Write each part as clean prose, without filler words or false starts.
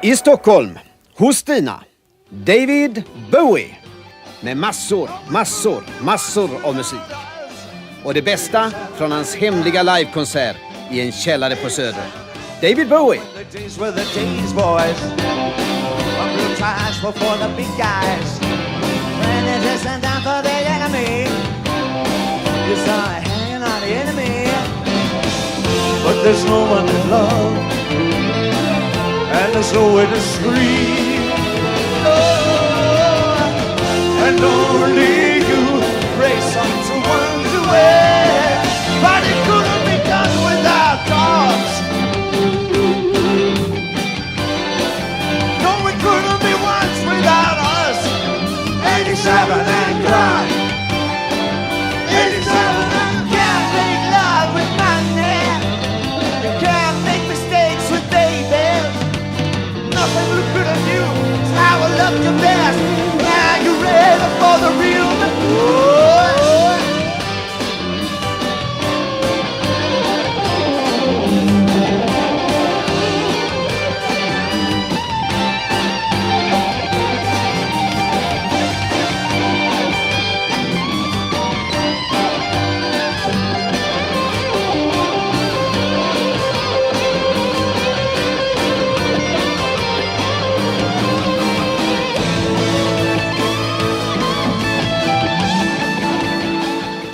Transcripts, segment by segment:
I Stockholm, hos Stina, David Bowie. Med massor av musik. Och det bästa från hans hemliga livekonsert i en källare på Söder. David Bowie. But there's no one in love, and there's nowhere to scream. Oh, and only you race someone to where, but it couldn't be done without dogs. No, it couldn't be once without us. 87 and cry. 87 and can't make love with money. You can't make mistakes with babies. Nothing look good on you. It's how I love you best. Now you're ready for the real.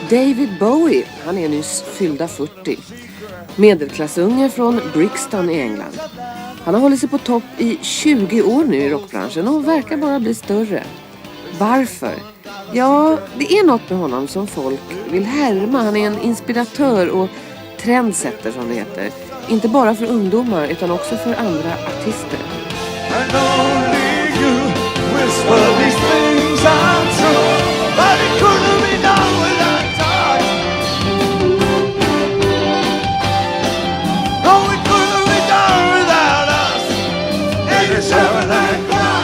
David Bowie, han är nyss fyllda 40. Medelklassunge från Brixton i England. Han har hållit sig på topp i 20 år nu i rockbranschen och verkar bara bli större. Varför? Ja, det är något med honom som folk vill härma. Han är en inspiratör och trendsetter som det heter. Inte bara för ungdomar utan också för andra artister. And only you whisper these things are true, but it couldn't be done without touch. No, it couldn't be done without us. 87 and cry.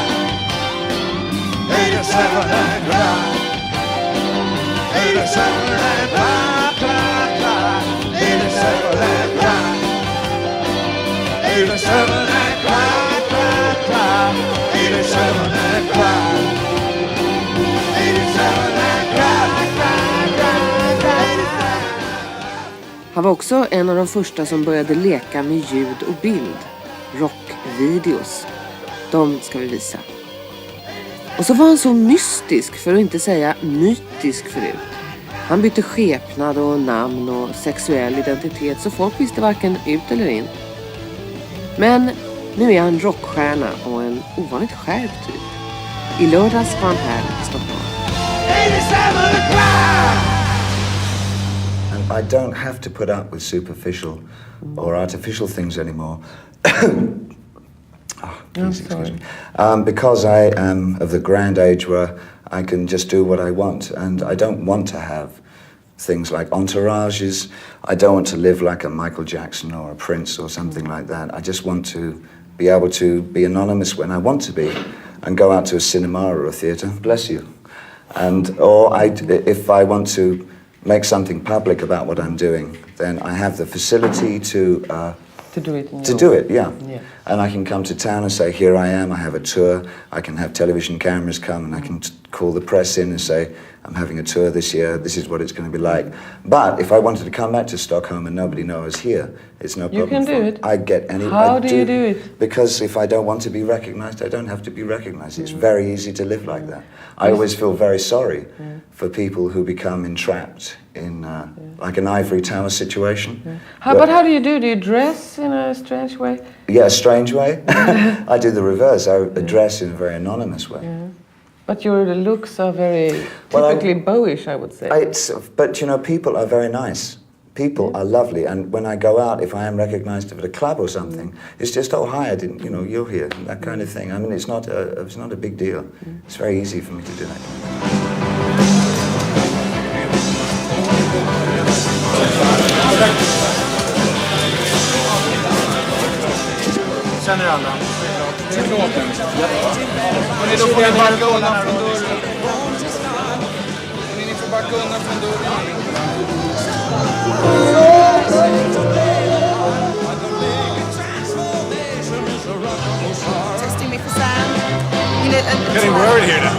87 and cry. 87 and cry, cry, cry. 87 and cry. 87 and cry, cry, cry. 87 and cry. 87 and cry, cry, cry, cry. Han var också en av de första som började leka med ljud och bild. Rockvideos. De ska vi visa. Och så var han så mystisk, för att inte säga mytisk förut. Han bytte skepnad och namn och sexuell identitet så folk visste varken ut eller in. Men nu är han rockstjärna och en ovanligt skärpt typ. I lördags var han här i Stockholm. 87 and cry. And I don't have to put up with superficial or artificial things anymore. Please excuse me. Because I am of the grand age where I can just do what I want, and I don't want to have things like entourages. I don't want to live like a Michael Jackson or a Prince or something like that. I just want to be able to be anonymous when I want to be, and go out to a cinema or a theatre. Bless you. If I want to make something public about what I'm doing, then I have the facility to do it, yeah. And I can come to town and say, here I am, I have a tour. I can have television cameras come and I can call the press in and say, I'm having a tour this year, this is what it's going to be like. But if I wanted to come back to Stockholm and nobody knows here, it's no problem. You can do it. I get any. How do you do it? Because if I don't want to be recognized, I don't have to be recognized. It's very easy to live like that. I always feel very sorry for people who become entrapped in like an ivory tower situation. But how do you do? Do you dress in a strange way? Yeah, a strange way. I do the reverse. I dress in a very anonymous way. Yeah. But your looks are very typically Bowish, I would say. But you know, people are very nice. People are lovely, and when I go out, if I am recognized at a club or something, it's just, oh hi, I didn't, you know, you're here, that kind of thing. I mean, it's not a big deal. It's very easy for me to do that. Känner alla? Till låten? Men då får ni backa undan från dörren. Ni får backa undan från dörren. Transformation is a rock Getting worried here now.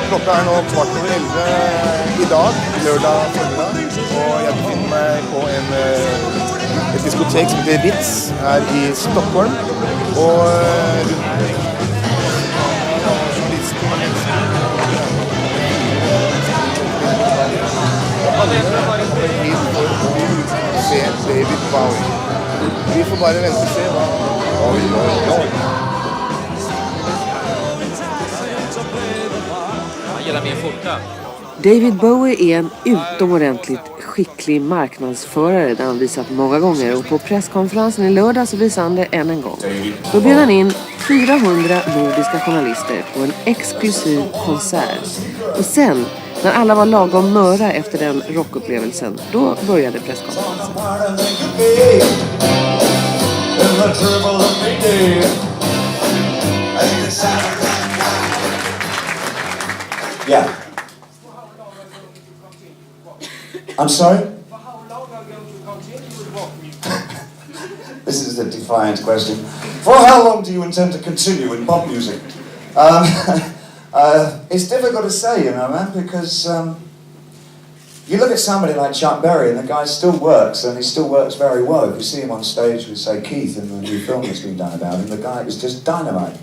Klokka nå 11:15 i dag, lørdag formiddag, og jeg befinner meg på et diskotek som heter Ritz her i Stockholm. Og se David Bowie. Vi får bare vente og se hva. Han gillar min skjorta. David Bowie är en utomordentligt skicklig marknadsförare där han visat många gånger, och på presskonferensen i lördag så visade han det än en gång. Då bjöd han in 400 nordiska journalister på en exklusiv konsert. Och sen, när alla var lagom möra efter den rockupplevelsen, då började presskonferensen. Yeah. I'm sorry? This is a defiant question. For how long do you intend to continue in pop music? It's difficult to say, you know, man, because you look at somebody like Chuck Berry and the guy still works, and he still works very well. If you see him on stage with, say, Keith in the new film that's been done about him, the guy is just dynamite.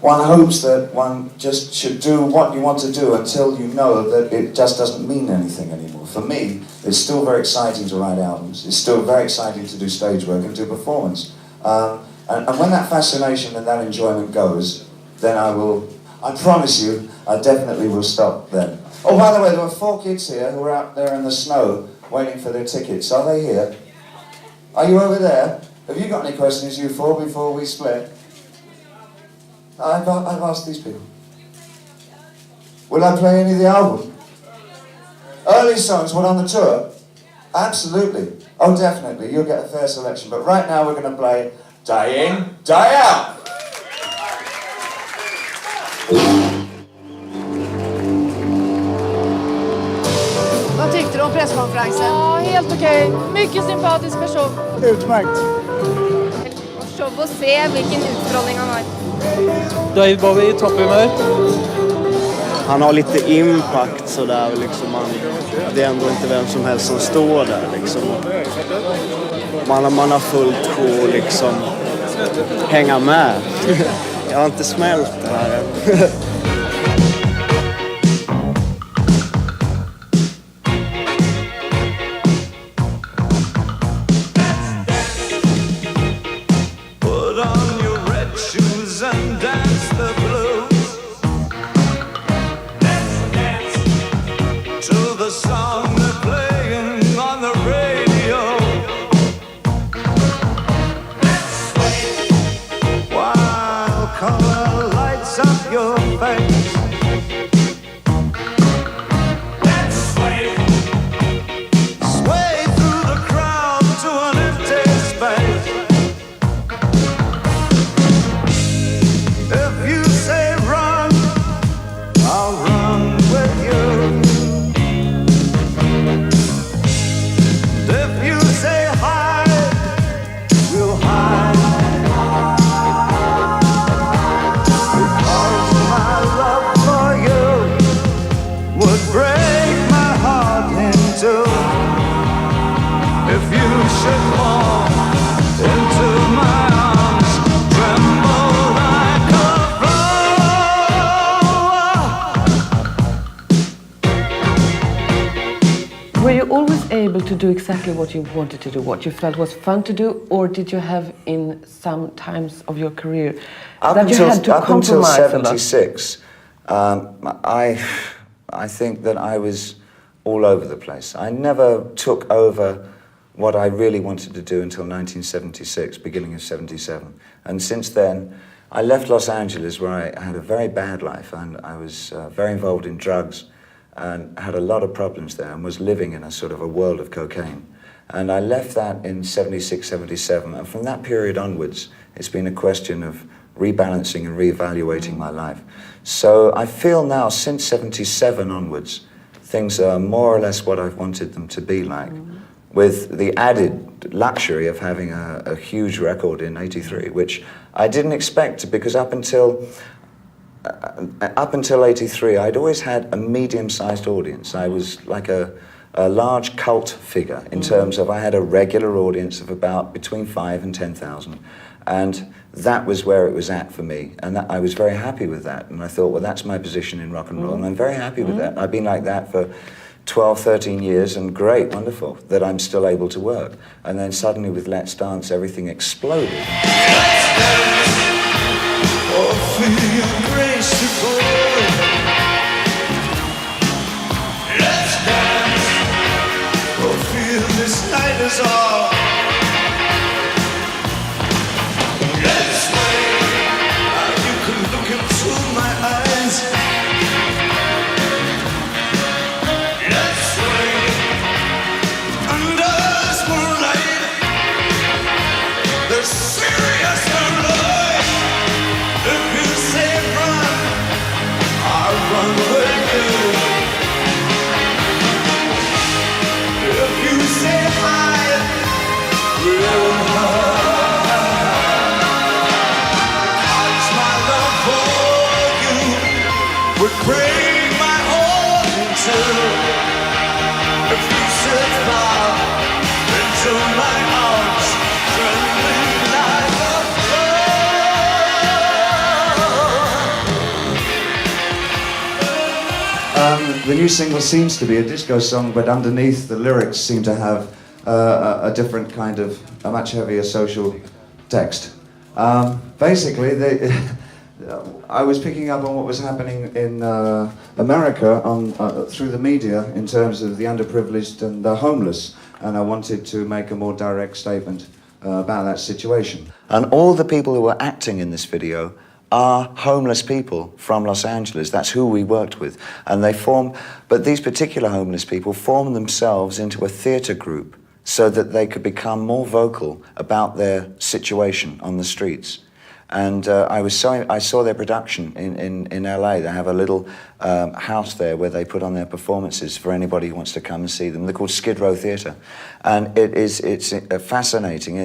One hopes that one just should do what you want to do until you know that it just doesn't mean anything anymore. For me, it's still very exciting to write albums. It's still very exciting to do stage work and do performance. And when that fascination and that enjoyment goes, then I promise you, I definitely will stop then. Oh, by the way, there were 4 kids here who were out there in the snow waiting for their tickets. Are they here? Are you over there? Have you got any questions, you 4, before we split? I've asked these people. Will I play any of the album? Early songs, what, on the tour? Absolutely. Oh, definitely. You'll get a fair selection. But right now we're going to play Die In, Die Out. Vad tyckte du om presskonferensen? Ja, helt okej. Mycket sympatisk person. Utmärkt. Show och se vilken utstrålning han har. David Bowie i topphumör. Han har lite impact sådär liksom. Det är ändå inte vem som helst som står där liksom. Man har fullt sjå liksom. Hänga med. Jag har inte smält det här än. Able to do exactly what you wanted to do, what you felt was fun to do, or did you have in some times of your career that you had to compromise a lot? Up until 76, I think that I was all over the place. I never took over what I really wanted to do until 1976, beginning of 77. And since then, I left Los Angeles, where I had a very bad life, and I was very involved in drugs and had a lot of problems there and was living in a sort of a world of cocaine. And I left that in 76, 77, and from that period onwards, it's been a question of rebalancing and reevaluating my life. So I feel now, since 77 onwards, things are more or less what I've wanted them to be like, with the added luxury of having a huge record in '83, which I didn't expect, because up until '83, I'd always had a medium-sized audience. I was like a large cult figure in terms of I had a regular audience of about between 5,000 and 10,000, and that was where it was at for me, and I was very happy with that. And I thought, well, that's my position in rock and roll, and I'm very happy with that. I've been like that for 12, 13 years, and great, wonderful that I'm still able to work. And then suddenly with Let's Dance, everything exploded. Let's dance, oh, feel graceful. Let's dance, oh, feel this night is all. Let's sway, you can look into my eyes. Let's sway, under this moonlight. There's serious moonlight. If you say run, I'll run with you. If you say hide, we'll hide. It's my love for you would break my heart in two. If you said far into my arms, trembling like a The new single seems to be a disco song, but underneath the lyrics seem to have a different kind of, a much heavier social text. Basically, I was picking up on what was happening in America through the media in terms of the underprivileged and the homeless, and I wanted to make a more direct statement about that situation. And all the people who were acting in this video are homeless people from Los Angeles. That's who we worked with. And but these particular homeless people formed themselves into a theatre group so that they could become more vocal about their situation on the streets. And I saw their production in LA. They have a little house there where they put on their performances for anybody who wants to come and see them. They're called Skid Row Theatre. And it's fascinating.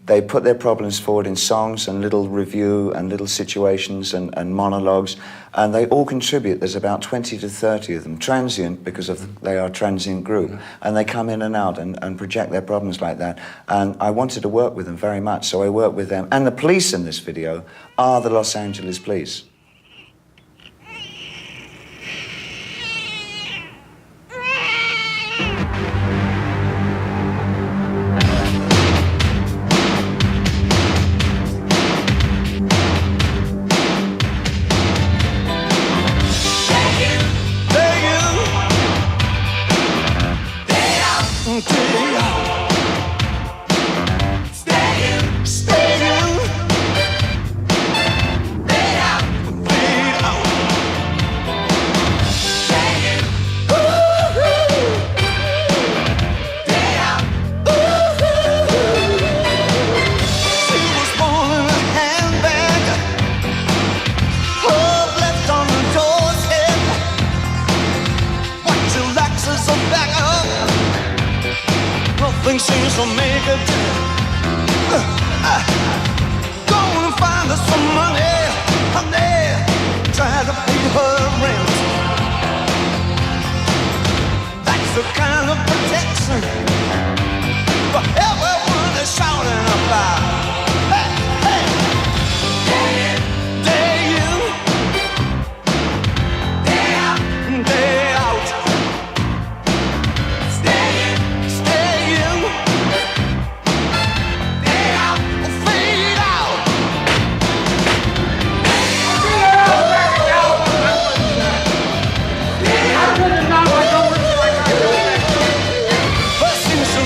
They put their problems forward in songs and little review and little situations and monologues, and they all contribute. There's about 20 to 30 of them, transient because they are a transient group, and they come in and out and project their problems like that. And I wanted to work with them very much, so I worked with them. And the police in this video are the Los Angeles police. Nothing seems to make a difference. Go and find us some money, honey. Try to pay her rent. That's the kind of protection for everyone is shouting about. Hey, hey. Day in, day out, day out. Stay in, day out, fade out. First seems to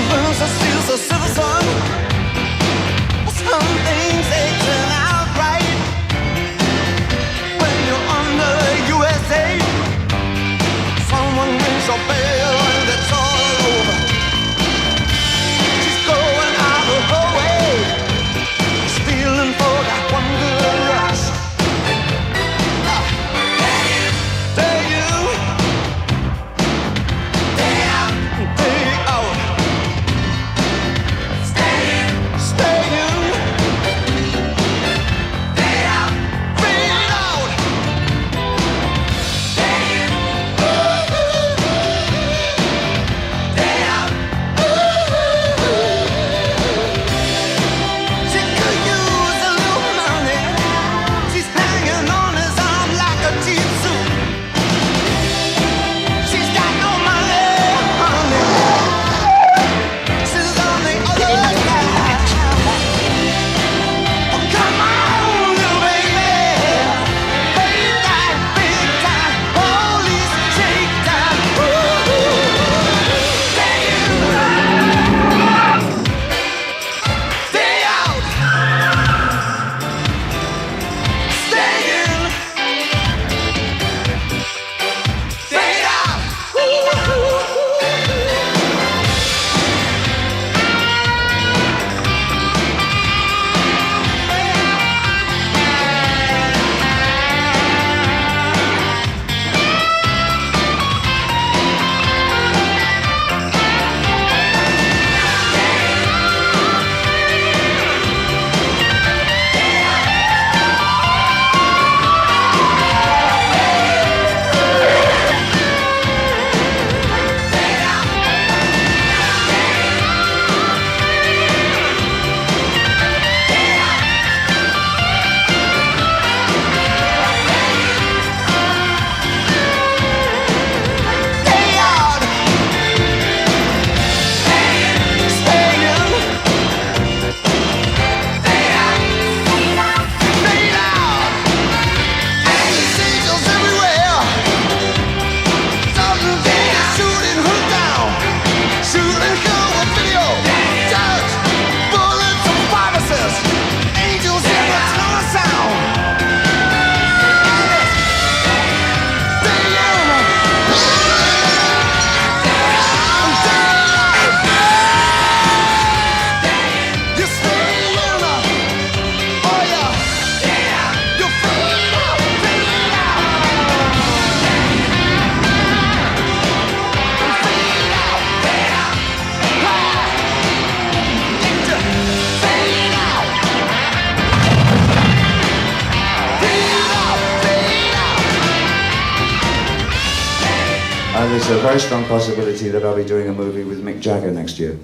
there's a very strong possibility that I'll be doing a movie with Mick Jagger next year.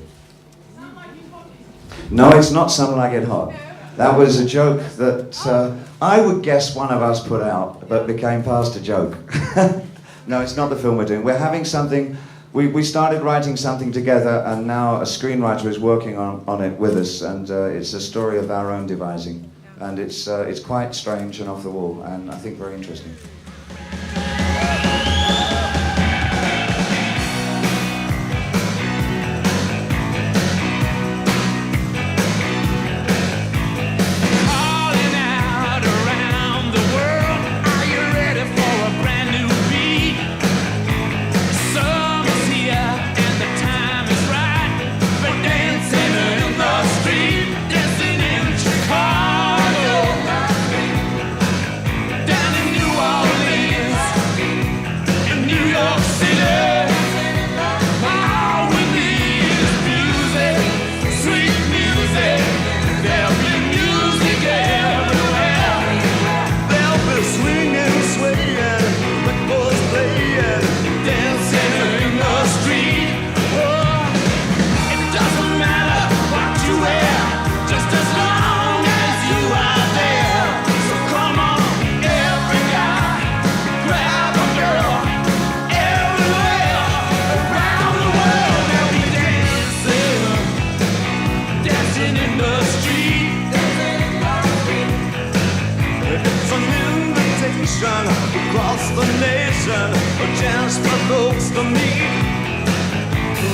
No, it's not Some Like It Hot. That was a joke that I would guess one of us put out, but became past a joke. No, it's not the film we're doing. We're having something, we started writing something together, and now a screenwriter is working on it with us, and it's a story of our own devising. And it's quite strange and off the wall, and I think very interesting. Across the nation, a chance for folks to meet.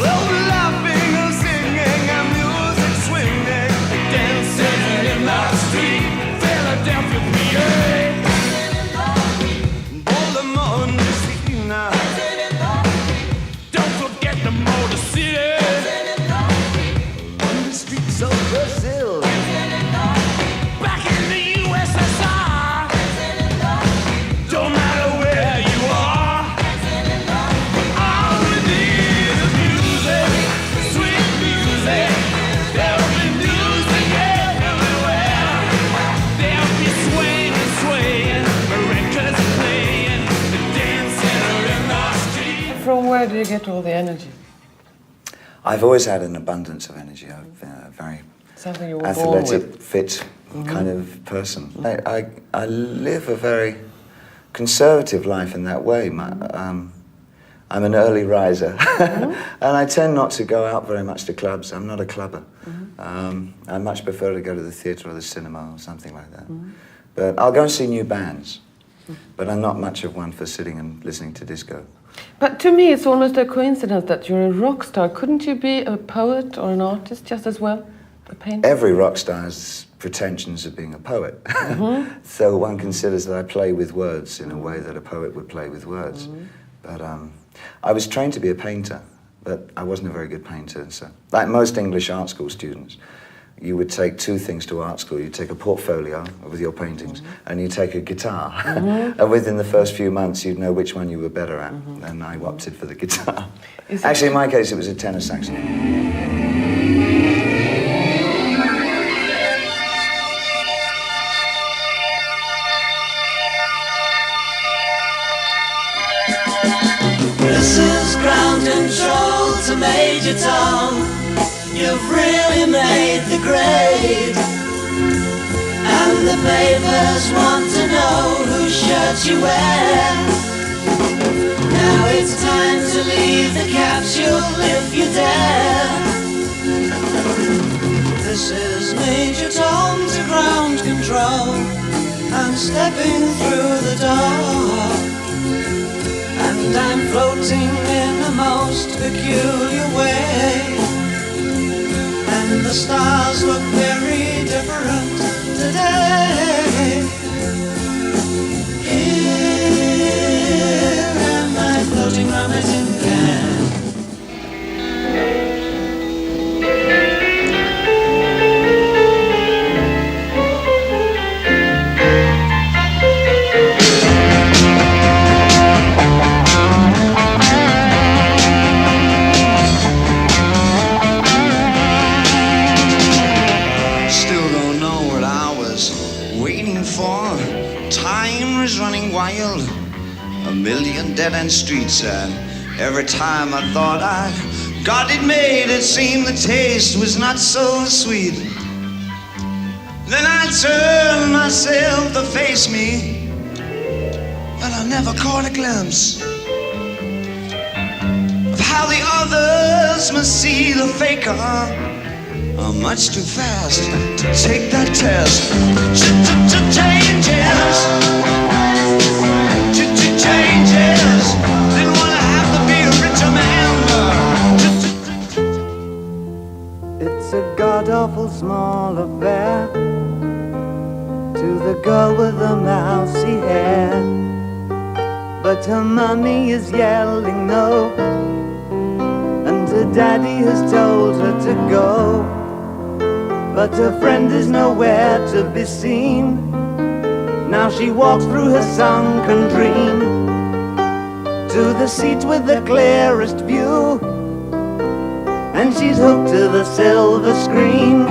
Oh, laughing and singing and music swinging, dancing in the street, Philadelphia, PA. Baltimore, Messina. Don't forget the Motor City. On the streets of Brazil. Back in the USSR. From where do you get all the energy? I've always had an abundance of energy. I've been a very Something you were born athletic, with. fit kind of person. I live a very conservative life in that way. I'm an early riser, and I tend not to go out very much to clubs. I'm not a clubber. I much prefer to go to the theatre or the cinema or something like that. But I'll go and see new bands, but I'm not much of one for sitting and listening to disco. But to me, it's almost a coincidence that you're a rock star. Couldn't you be a poet or an artist just as well? A painter? Every rock star has pretensions of being a poet. So one considers that I play with words in a way that a poet would play with words. But I was trained to be a painter, but I wasn't a very good painter. So, like most English art school students, you would take two things to art school. You take a portfolio with your paintings, and you take a guitar. And within the first few months, you'd know which one you were better at. And I opted for the guitar. Actually, in my case, it was a tenor saxophone. This is ground control to Major Tom. You've really made the grade, and the papers want to know whose shirt you wear. Now it's time to leave the capsule if you dare. This is Major Tom to ground control. I'm stepping through the door, and I'm floating in a most peculiar way. And the stars look very different today. Here am I floating round my tin can. Time is running wild, a million dead-end streets and Every time I thought I got it made, it seemed the taste was not so sweet. Then I turned myself to face me, but I never caught a glimpse of how the others must see the faker. I'm much too fast to take that test. Changes, changes. Didn't want to have to be a richer man. It's a god-awful small affair to the girl with the mousy hair, but her mommy is yelling no, and her daddy has told her to go. But her friend is nowhere to be seen. Now she walks through her sunken dream to the seat with the clearest view, and she's hooked to the silver screen.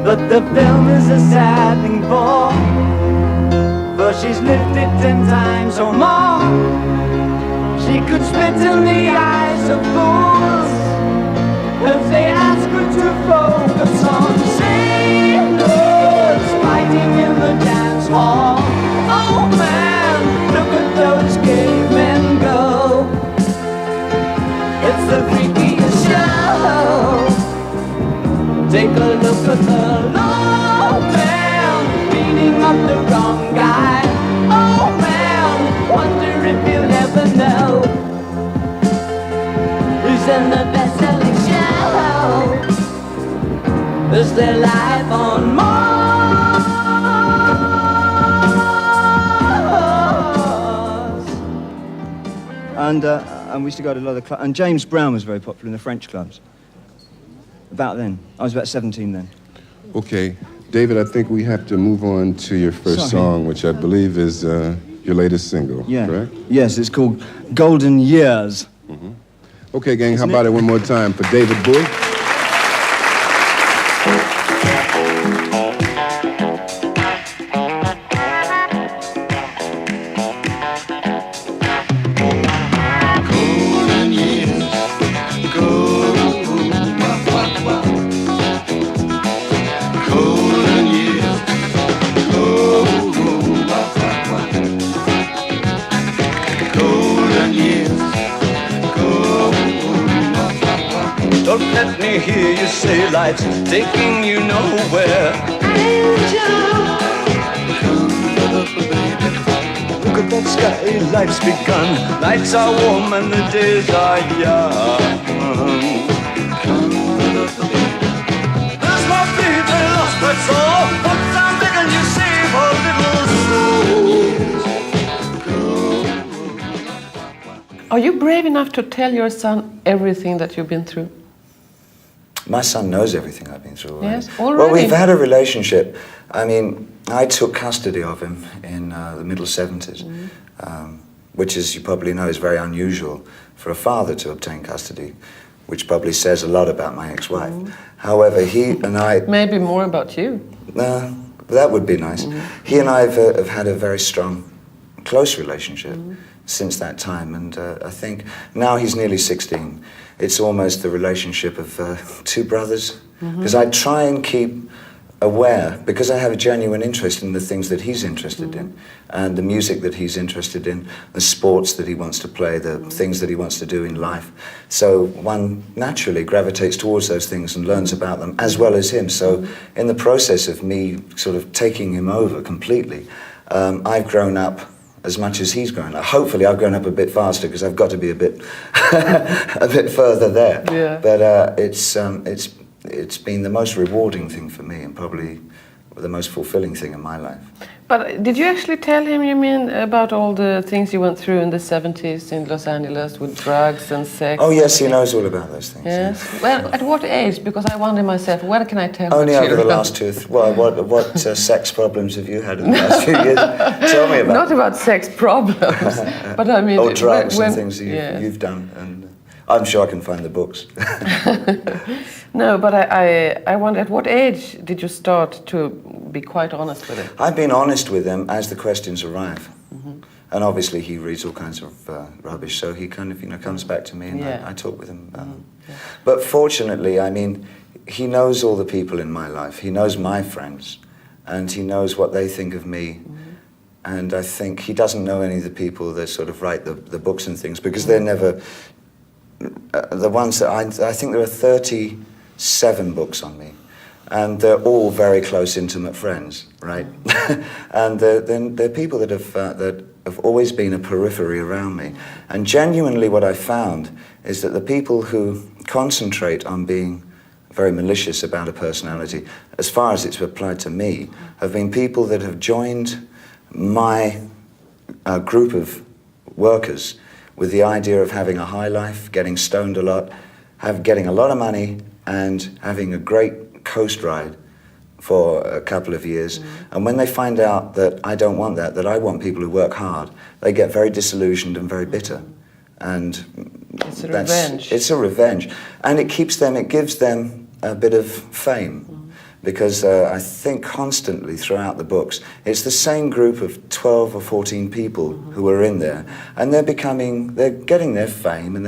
But the film is a sad thing for she's lived it 10 times or more. She could spit in the eyes of fools if they ask her to focus on sailors fighting in the dance hall. Oh man, look at those cavemen go. It's the freakiest show. Take a look at the low man beating up the wrong guy. Oh man, wonder if you'll ever know who's in the best-selling show. Is there life on Mars? And we used to go to a lot of clubs. And James Brown was very popular in the French clubs. About then. I was about 17 then. Okay. David, I think we have to move on to your first song, which I believe is your latest single, correct? Yes, it's called Golden Years. Mm-hmm. Okay, gang, how about it one more time for David Bowie? Let me hear you say life's taking you nowhere. Angel, look at that sky, life's begun. Nights are warm and the days are young. There's my feet, they lost my soul, but I'm begging you save a little soul. Are you brave enough to tell your son everything that you've been through? My son knows everything I've been through. Yes, already. Well, we've had a relationship. I mean, I took custody of him in the middle 70s, which, as you probably know, is very unusual for a father to obtain custody, which probably says a lot about my ex-wife. However, he and I... Maybe more about you. That would be nice. He and I have had a very strong, close relationship since that time, and I think now he's nearly 16. It's almost the relationship of two brothers, because I try and keep aware, because I have a genuine interest in the things that he's interested in, and the music that he's interested in, the sports that he wants to play, the things that he wants to do in life. So one naturally gravitates towards those things and learns about them, as well as him. So in the process of me sort of taking him over completely, I've grown up as much as he's grown up. Hopefully I've grown up a bit faster, because I've got to be a bit a bit further there. Yeah. But it's been the most rewarding thing for me, and probably the most fulfilling thing in my life. But did you actually tell him, you mean, about all the things you went through in the 70s in Los Angeles with drugs and sex? Oh yes, he knows all about those things. Yes. Well, at what age? Because I wonder myself, when can I tell Only over the children? last two. What sex problems have you had in the last few years? Tell me about. Not about sex problems, but I mean... Or drugs when, and things that you've done, and I'm sure I can find the books. No, but I wonder, at what age did you start to be quite honest with him? I've been honest with him as the questions arrive. And obviously he reads all kinds of rubbish, so he kind of, comes back to me and I talk with him. But fortunately, I mean, he knows all the people in my life. He knows my friends, and he knows what they think of me. And I think he doesn't know any of the people that sort of write the books and things, because they're never... the ones that I think there are 37 books on me, and they're all very close, intimate friends, right? And they're people that have always been a periphery around me. And genuinely what I found is that the people who concentrate on being very malicious about a personality, as far as it's applied to me, have been people that have joined my group of workers with the idea of having a high life, getting stoned a lot, getting a lot of money, and having a great coast ride for a couple of years. And when they find out that I don't want that I want people who work hard, they get very disillusioned and very bitter. And it's a revenge. It's a revenge. And it gives them a bit of fame. Because I think constantly throughout the books, it's the same group of 12 or 14 people who are in there, and they're getting their fame, and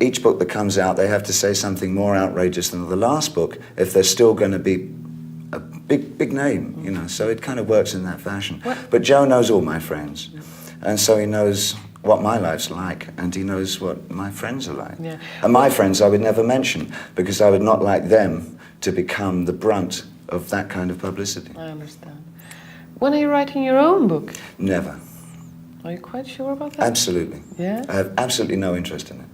each book that comes out, they have to say something more outrageous than the last book if they're still going to be a big name, so it kind of works in that fashion. But Joe knows all my friends, and so he knows what my life's like, and he knows what my friends are like. Yeah. And my friends I would never mention, because I would not like them to become the brunt of that kind of publicity. I understand. When are you writing your own book? Never. Are you quite sure about that? Absolutely. Yeah? I have absolutely no interest in it.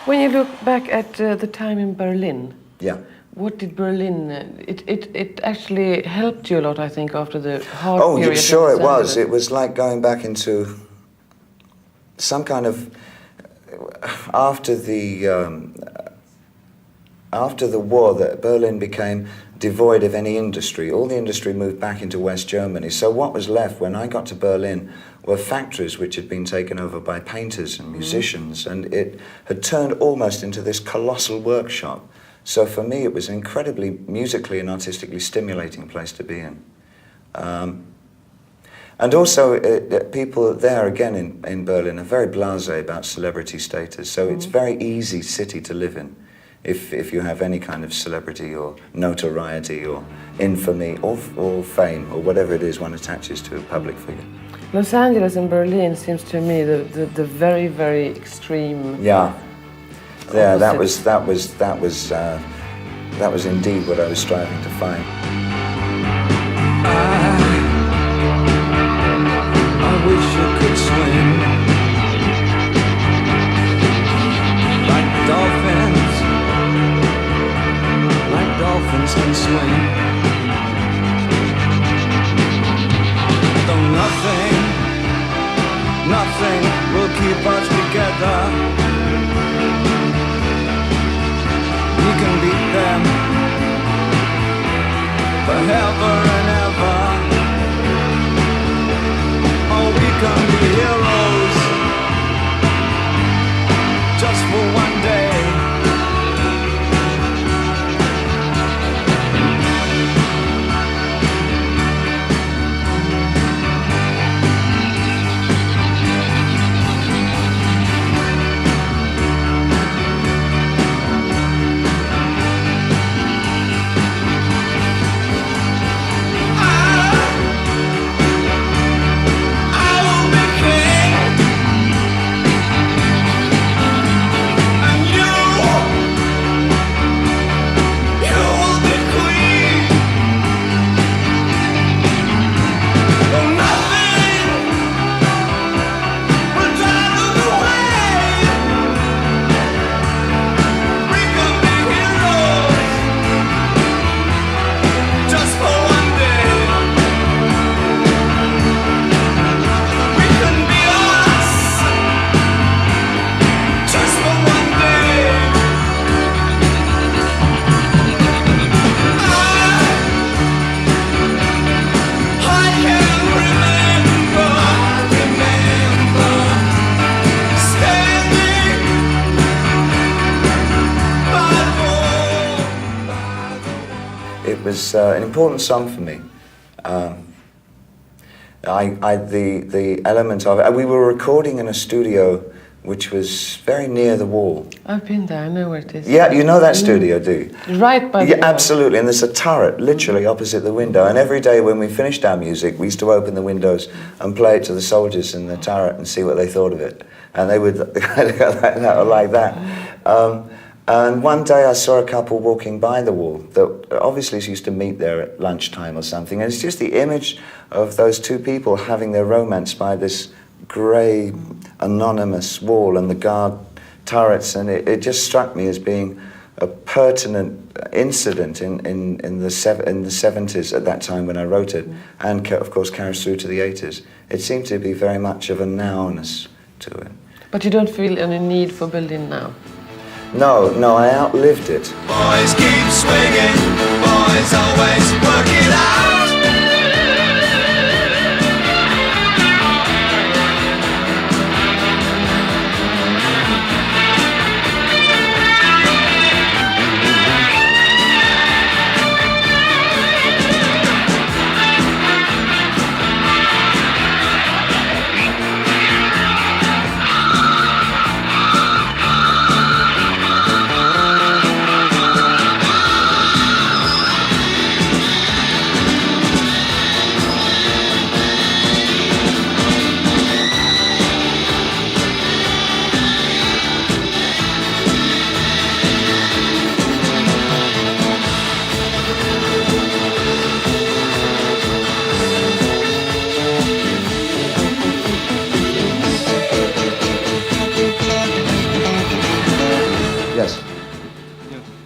When you look back at the time in Berlin, what did Berlin? It actually helped you a lot, I think, after the hard period. Oh, sure it was. It was like going back into some kind of after the war, that Berlin became devoid of any industry. All the industry moved back into West Germany. So what was left when I got to Berlin were factories which had been taken over by painters and musicians, and it had turned almost into this colossal workshop. So for me, it was an incredibly musically and artistically stimulating place to be in. And also, people there, again, in Berlin, are very blasé about celebrity status. So it's a very easy city to live in if you have any kind of celebrity or notoriety or infamy or fame or whatever it is one attaches to a public figure. Los Angeles and Berlin seems to me the very, very extreme. Yeah, that was indeed what I was striving to find. I wish you could swim like dolphins can swim. Though nothing will keep us together. We can beat them forever and ever. Oh, we can be heroes just for one day. was an important song for me. The element of it. We were recording in a studio which was very near the wall. I've been there, I know where it is. Yeah, you know that studio, do you? Right by the wall. Absolutely, and there's a turret literally opposite the window, and every day when we finished our music, we used to open the windows and play it to the soldiers in the turret and see what they thought of it. And they would like that. And one day I saw a couple walking by the wall that obviously used to meet there at lunchtime or something, and it's just the image of those two people having their romance by this grey, anonymous wall and the guard turrets, and it just struck me as being a pertinent incident in the 70s at that time when I wrote it, and of course carries through to the 80s. It seemed to be very much of a nowness to it. But you don't feel any need for building now? No, I outlived it. Boys keep swinging, boys always work it out.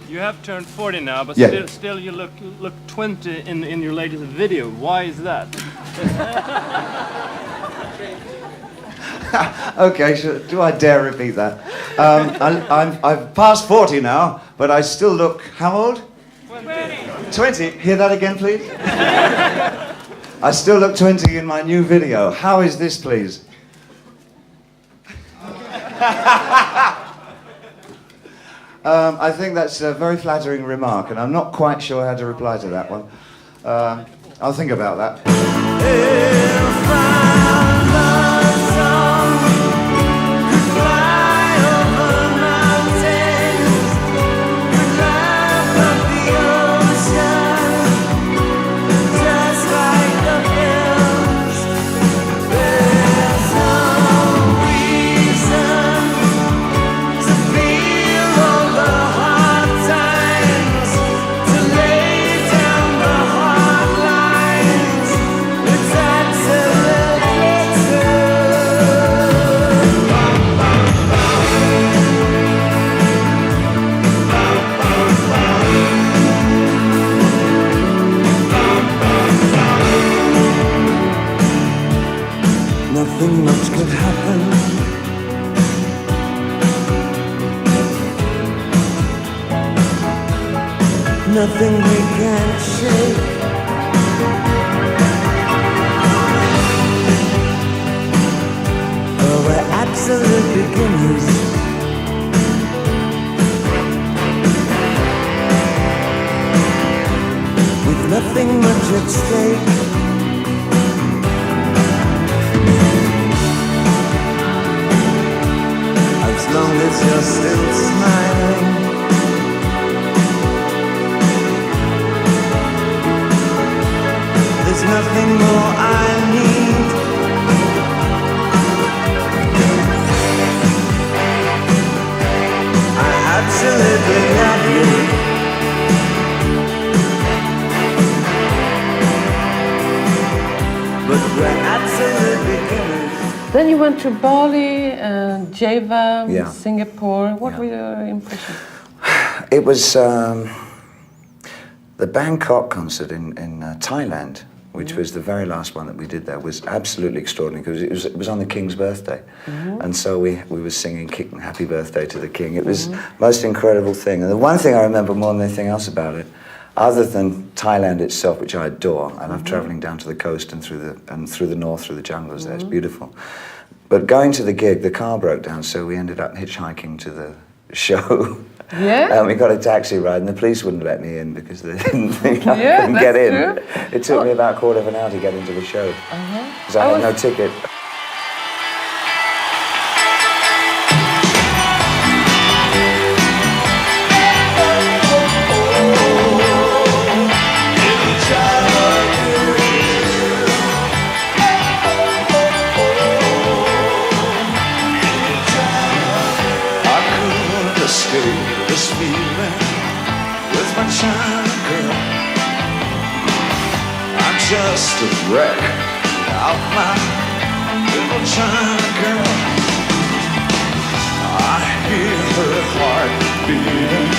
You have turned 40 now, but Yeah. still you look 20 in your latest video. Why is that? Okay, so do I dare repeat that? I've passed 40 now, but I still look, how old? 20. Hear that again, please? I still look 20 in my new video. How is this, please? I think that's a very flattering remark, and I'm not quite sure how to reply to that one. I'll think about that. Nothing much could happen. Nothing we can't shake. Oh, we're absolute beginners. With nothing much at stake. As long as you're still smiling, there's nothing more I need. I absolutely love you. But we're absolute beginners. Then you went to Bali, Java, Yeah. Singapore. What were your impressions? It was the Bangkok concert in Thailand, which was the very last one that we did there, was absolutely extraordinary because it was on the King's birthday. And so we were singing Happy Birthday to the King. It was the most incredible thing. And the one thing I remember more than anything else about it, other than Thailand itself, which I adore, I love traveling down to the coast and through the north, through the jungles there, it's beautiful. But going to the gig, the car broke down, so we ended up hitchhiking to show. Yeah. And we got a taxi ride, and the police wouldn't let me in because they didn't think I Yeah, couldn't that's get in. true. It took me about a quarter of an hour to get into the show because I had no ticket. This feeling with my China girl. I'm just a wreck without my little China girl. I hear her heart beating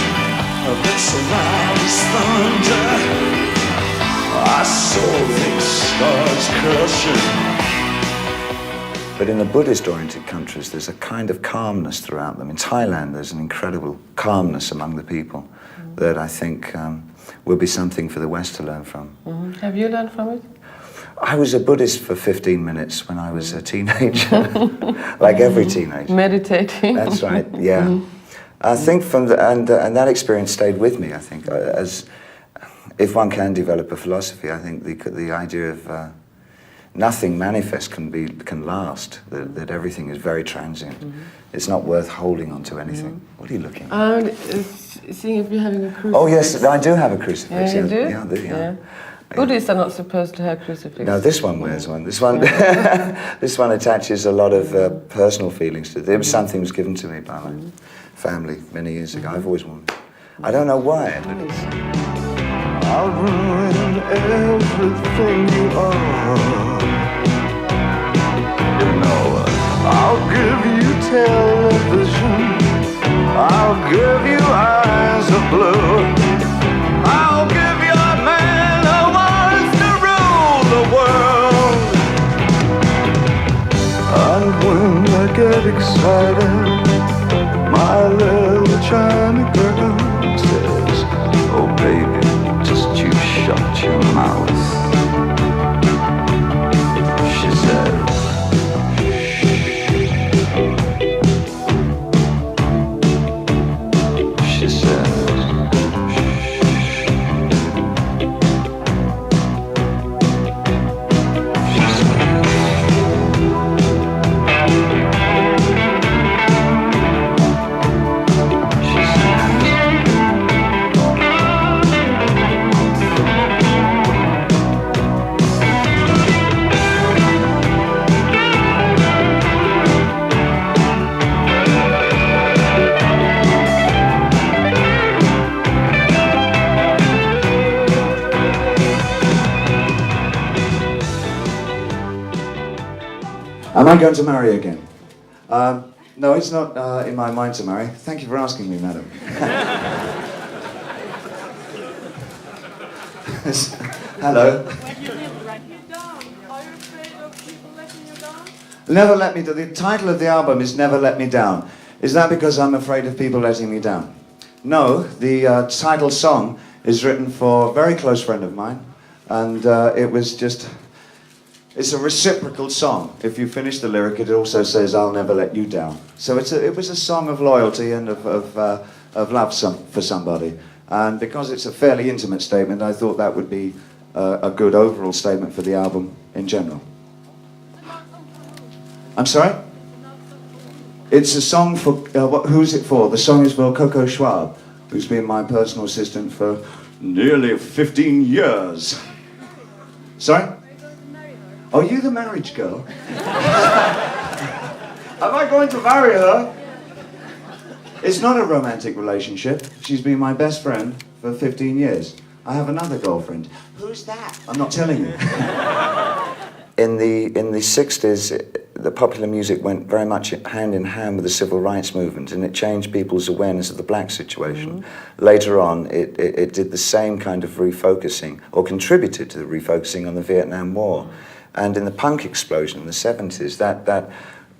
a bit so loud as thunder. I saw these stars crushing. But in the Buddhist-oriented countries, there's a kind of calmness throughout them. In Thailand, there's an incredible calmness among the people that I think will be something for the West to learn from. Have you learned from it? I was a Buddhist for 15 minutes when I was a teenager, like every teenager. Meditating. That's right, yeah. I think and that experience stayed with me, I think. As if one can develop a philosophy, I think the idea of nothing manifest can last, that everything is very transient. It's not worth holding on to anything. What are you looking at? Seeing if you're having a crucifix. Oh yes, I do have a crucifix. Yeah, you do? Yeah, I do, yeah. Buddhists are not supposed to have crucifixes. No, this one wears one. This one, this one attaches a lot of personal feelings to it. It was something was given to me by my family many years ago. I've always worn it. I don't know why, but it's... I'll ruin everything you are. You know, I'll give you television. I'll give you eyes of blue. I'll give you a man who wants to rule the world. And when I get excited, my little China girl says, oh baby, just you shut your mouth. She said, she said, Am I going to marry again? No, it's not in my mind to marry. Thank you for asking me, madam. Hello. When you live right here down, are you afraid of people letting you down? Never Let Me Down. The title of the album is Never Let Me Down. Is that because I'm afraid of people letting me down? No, the title song is written for a very close friend of mine, and it was just... It's a reciprocal song. If you finish the lyric, it also says, I'll never let you down. So it was a song of loyalty and of love for somebody. And because it's a fairly intimate statement, I thought that would be a good overall statement for the album in general. I'm sorry? It's a song for, who's it for? The song is for Coco Schwab, who's been my personal assistant for nearly 15 years. Sorry? Are you the marriage girl? Am I going to marry her? It's not a romantic relationship. She's been my best friend for 15 years. I have another girlfriend. Who's that? I'm not telling you. In the 60s, the popular music went very much hand in hand with the civil rights movement, and it changed people's awareness of the black situation. Later on, it did the same kind of refocusing, or contributed to the refocusing on the Vietnam War. And in the punk explosion in the 70s,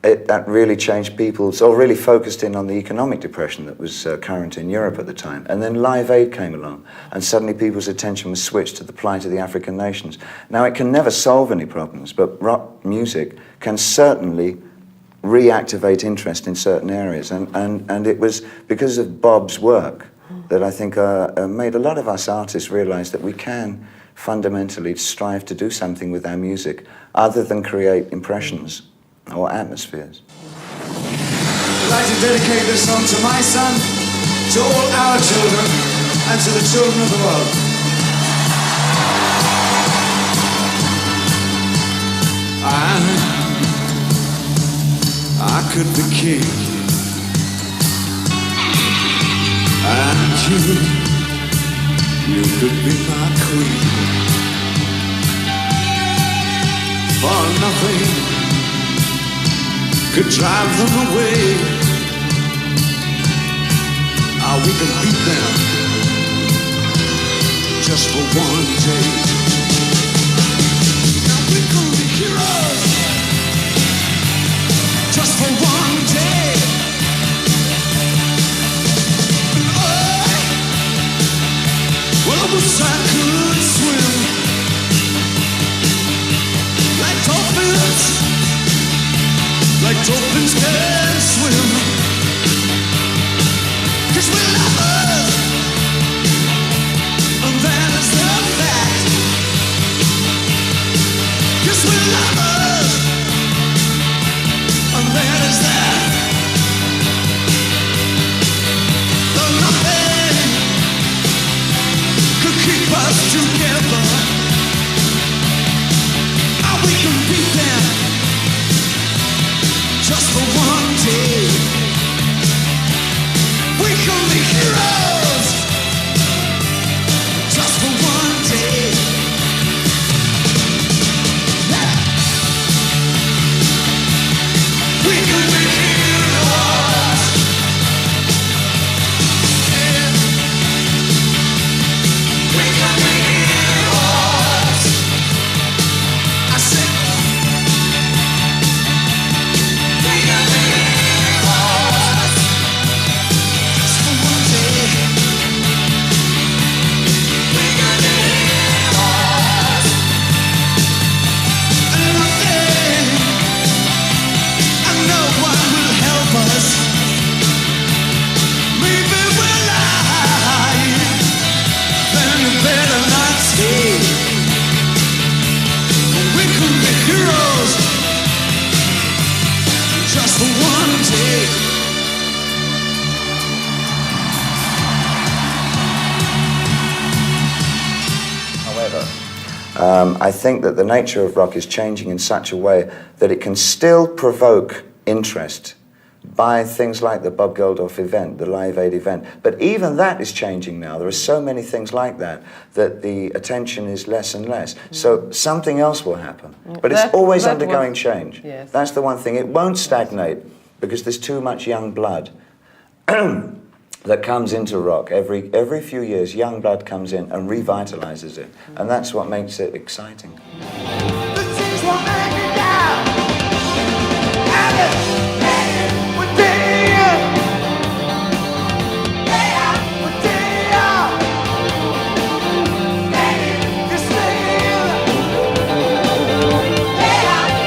that really changed people's, or really focused in on the economic depression that was current in Europe at the time. And then Live Aid came along, and suddenly people's attention was switched to the plight of the African nations. Now, it can never solve any problems, but rock music can certainly reactivate interest in certain areas. And it was because of Bob's work that I think made a lot of us artists realize that we can fundamentally strive to do something with our music other than create impressions or atmospheres. I'd like to dedicate this song to my son, to all our children, and to the children of the world. I could be king, and you could be my queen. For nothing could drive them away. We can beat them just for one day. Now we can be heroes just for one day. Well, I wish I could swim like dolphins can swim. 'Cause we're lovers, and that is the fact. 'Cause we're lovers, and that is that. Though nothing could keep us together, we can beat them just for one day. We can be heroes just for one day. Yeah. We can be heroes. Yeah. We can be heroes. I said we can be heroes just for one day. We can be heroes. And one day I know what will help us. Maybe we're lying, then you better not stay. We can be heroes just for one day. However, I think that the nature of rock is changing in such a way that it can still provoke interest by things like the Bob Geldof event, the Live Aid event. But even that is changing now. There are so many things like that the attention is less and less. So something else will happen. But it's always undergoing change. Yes. That's the one thing. It won't stagnate because there's too much young blood that comes into rock. Every few years, young blood comes in and revitalizes it. And that's what makes it exciting. The things will make it down. And it would be day after day out. You see,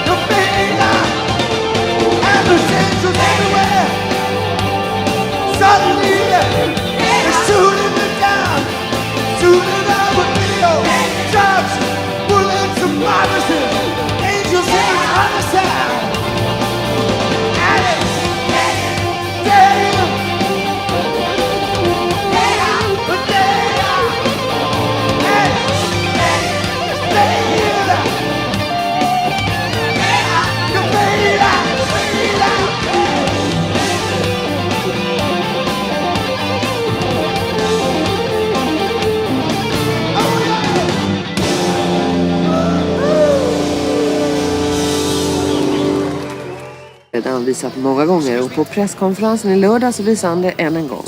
the finger and the senses everywhere. Suddenly, they're shooting me down, shooting out with video, drugs, bullets and viruses, angels in the other side. And it's day after day out. And it's day after day out. Redan visat många gånger och på presskonferensen i lördag så visade han det än en gång.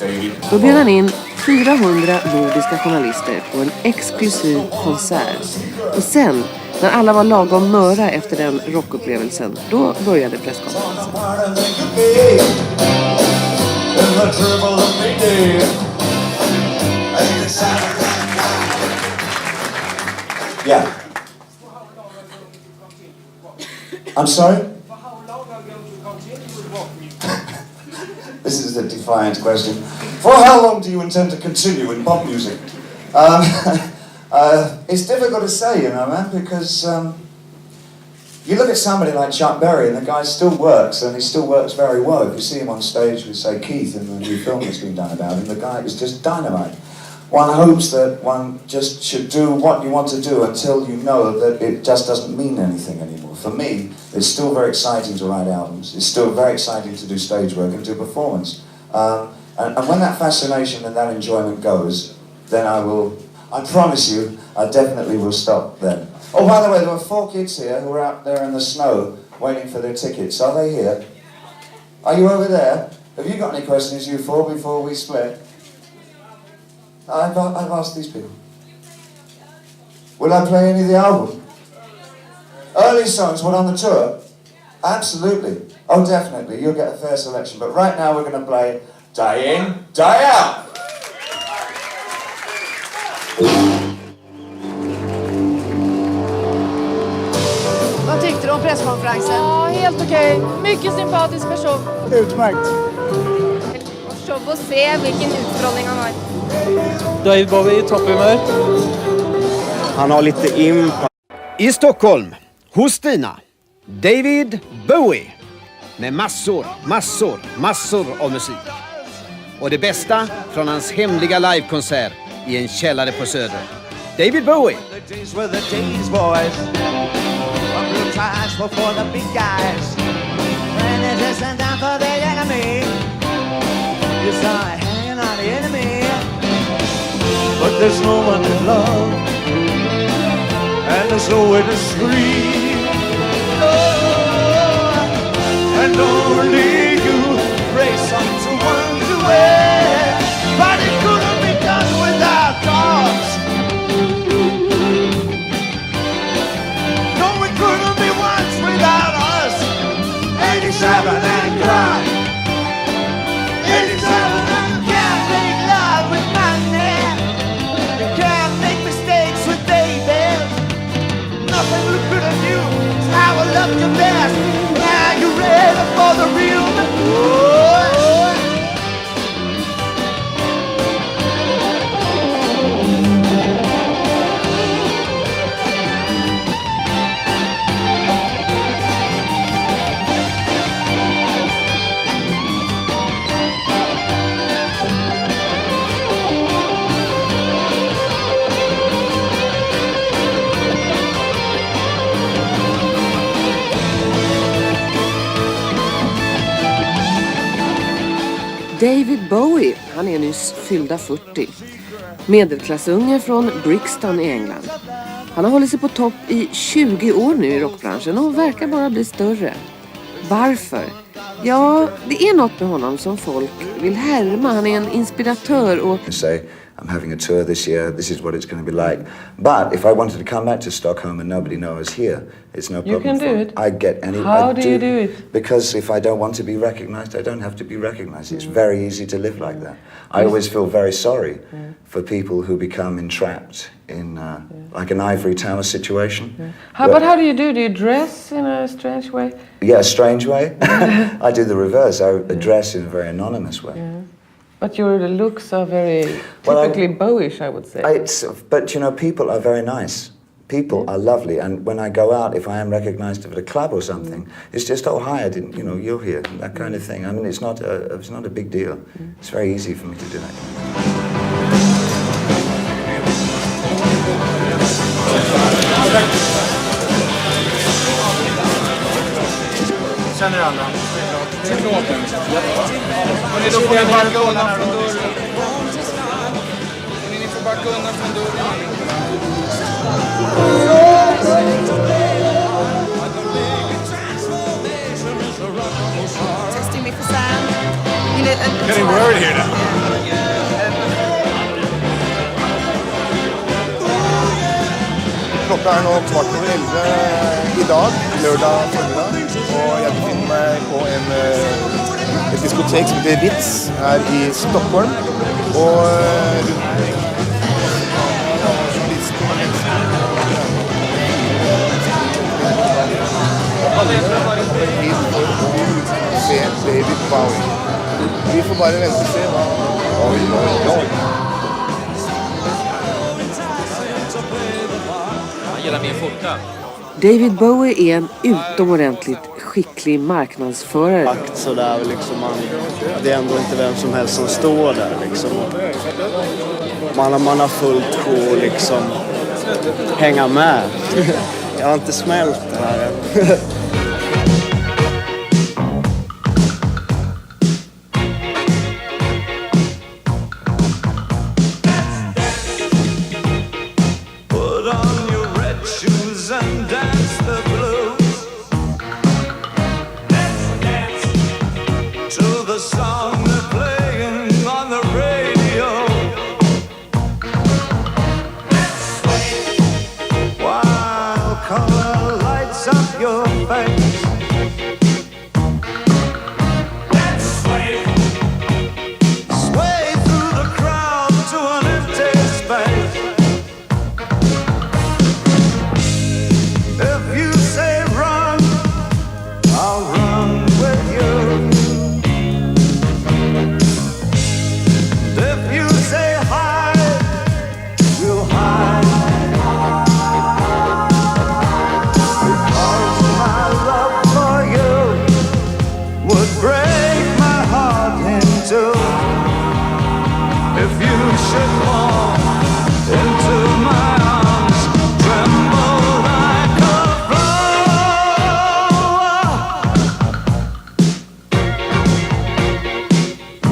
Då bjöd han in 400 nordiska journalister på en exklusiv konsert. Och sen, när alla var lagom möra efter den rockupplevelsen, då började presskonferensen. Yeah. I'm sorry? This is a defiant question. For how long do you intend to continue in pop music? It's difficult to say, you know, man, because you look at somebody like Chuck Berry, and the guy still works, and he still works very well. If you see him on stage with, say, Keith in the new film that's been done about him, the guy is just dynamite. One hopes that one just should do what you want to do until you know that it just doesn't mean anything anymore. For me, it's still very exciting to write albums. It's still very exciting to do stage work and do performance. And when that fascination and that enjoyment goes, then I promise you, I definitely will stop then. Oh, by the way, there were 4 kids here who were out there in the snow waiting for their tickets. Are they here? Are you over there? Have you got any questions, you 4, before we split? I've asked these people. Will I play any of the album? Early songs, what, on the tour? Absolutely. Oh, definitely. You'll get a fair selection. But right now we're going to play Die In, Die Out. Vad tyckte du om presskonferensen? Ja, helt okej. Mycket sympatisk person. Utmärkt. Show och se vilken utstrålning han har. David Bowie i topphumör. Han har lite I Stockholm, hos Stina, David Bowie. Med massor av musik. Och det bästa från hans hemliga livekonsert i en källare på Söder. David Bowie. The days were the days, boys. One blue ties were for the big guys. When it isn't down for the enemy. You saw it hanging on the enemy. But there's no one to love. And there's nowhere to scream. Oh, and only you race on to wonder where. But it couldn't be done without dogs. No, it couldn't be once without us. 87 and cry. 87 and can't make love with money. You can't make mistakes with David. Nothing look good on you. It's how I loved you best. Now you're ready for the real. David Bowie, han är nyss fyllda 40. Medelklassunge från Brixton i England. Han har hållit sig på topp i 20 år nu i rockbranschen och verkar bara bli större. Varför? Ja, det är något med honom som folk vill härma. Han är en inspiratör och... I'm having a tour this year, this is what it's going to be like. But if I wanted to come back to Stockholm and nobody knows here, it's no problem. You can do it. I get any... How do you do it? Because if I don't want to be recognized, I don't have to be recognized. It's very easy to live like that. I always feel very sorry for people who become entrapped in like an ivory tower situation. But how do you do? Do you dress in a strange way? Yeah, a strange way. I do the reverse. I dress in a very anonymous way. Yeah. But your looks are very typically Bowish, I would say. But you know, people are very nice. People are lovely, and when I go out, if I am recognized at a club or something, it's just, oh hi, I didn't, you know, you're here, that kind of thing. I mean, it's not a big deal. It's very easy for me to do that. Känner alla. Till låten. Hörrni, då får ni backa undan från dörren. Ni får backa undan från dörren. Testing me for sound. Getting worried here now. Klokka nå 11:15 i dag, lørdag formiddag, og jeg befinner meg på et diskotek som heter Ritz her i Stockholm. Og se David David Bowie. Vi får bara vänta och se vad vi gör idag. Han gillar min skjorta. David Bowie är en utomordentligt skicklig marknadsförare. Sådär, liksom det är ändå inte vem som helst som står där. Liksom. Man har fullt sjå liksom hänga med. Jag har inte smält det här än.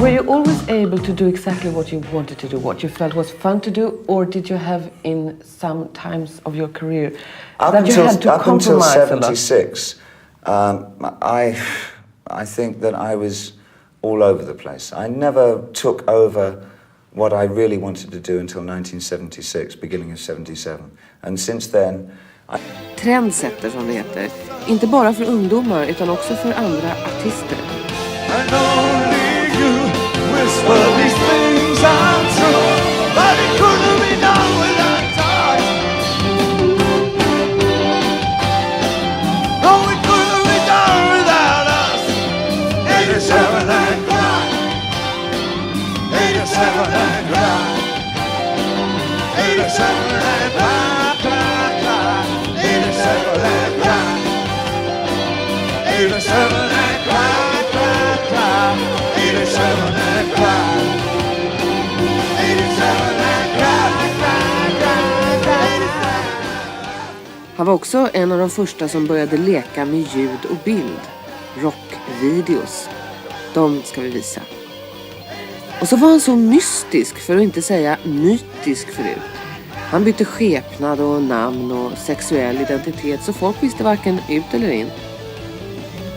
Were you always able to do exactly what you wanted to do, what you felt was fun to do, or did you have in some times of your career that you had to compromise a lot? Up until 76, I think that I was all over the place. I never took over what I really wanted to do until 1976, beginning of 77. And since then... Trendsetter som det heter. Inte bara för ungdomar utan också för andra artister. Whisper these things untrue, but it couldn't be done without touch. No, it couldn't be done without us. 87 and cry, 87 and cry, 87 and cry, cry, cry, 87 and cry, 87 and cry, cry, cry, 87 and Han var också en av de första som började leka med ljud och bild. Rockvideos. De ska vi visa. Och så var han så mystisk, för att inte säga mytisk förut. Han bytte skepnad och namn och sexuell identitet så folk visste varken ut eller in.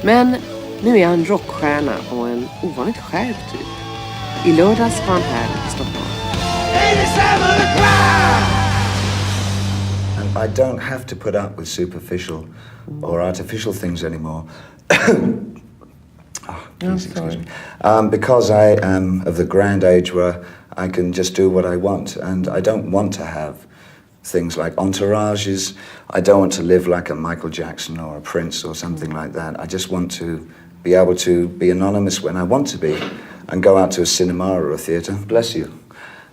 Men nu är han rockstjärna och en ovanligt skärpt typ. I lördags var han här i Stockholm. And I don't have to put up with superficial or artificial things anymore. Please excuse me. Because I am of the grand age where I can just do what I want, and I don't want to have things like entourages. I don't want to live like a Michael Jackson or a Prince or something like that. I just want to be able to be anonymous when I want to be, and go out to a cinema or a theatre. Bless you.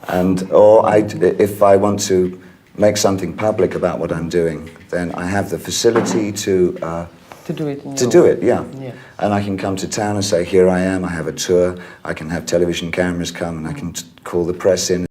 If I want to make something public about what I'm doing, then I have the facility to do it. Yeah. And I can come to town and say, here I am, I have a tour, I can have television cameras come and I can call the press in.